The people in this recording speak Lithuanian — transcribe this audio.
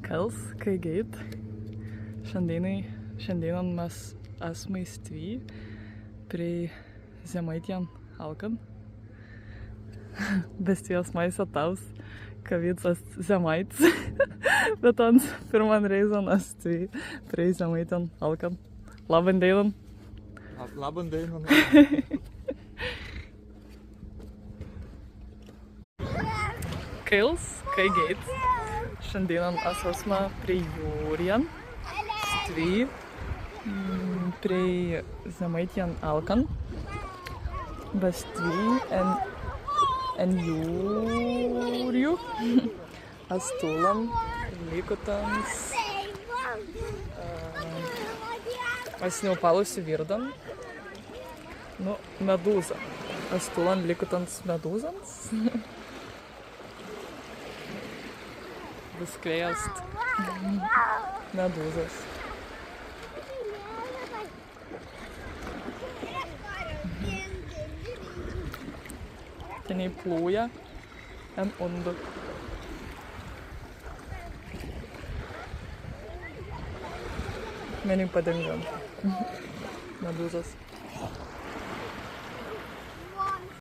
Kels, kai geit. Šiandieną mes esame įstvy prie Žemaitien Alkan. Bestijos maisa taus, kavicas Žemaitis, bet ans pirman reizan estvy prie Žemaitien Alkan. Labą dieną. Labą dieną. Kels, kai geit. Šiandieną esame prie Jūrien, stvy, prie Žemaitien Alkan. Bestvy en Jūrju. Astulam, likutans. Es neupalusi virdan. Nu, medūza. Astulam likutans medūzans. Visklėjast medūzas. Teniai plūja en undu. Meniai padengam medūzas.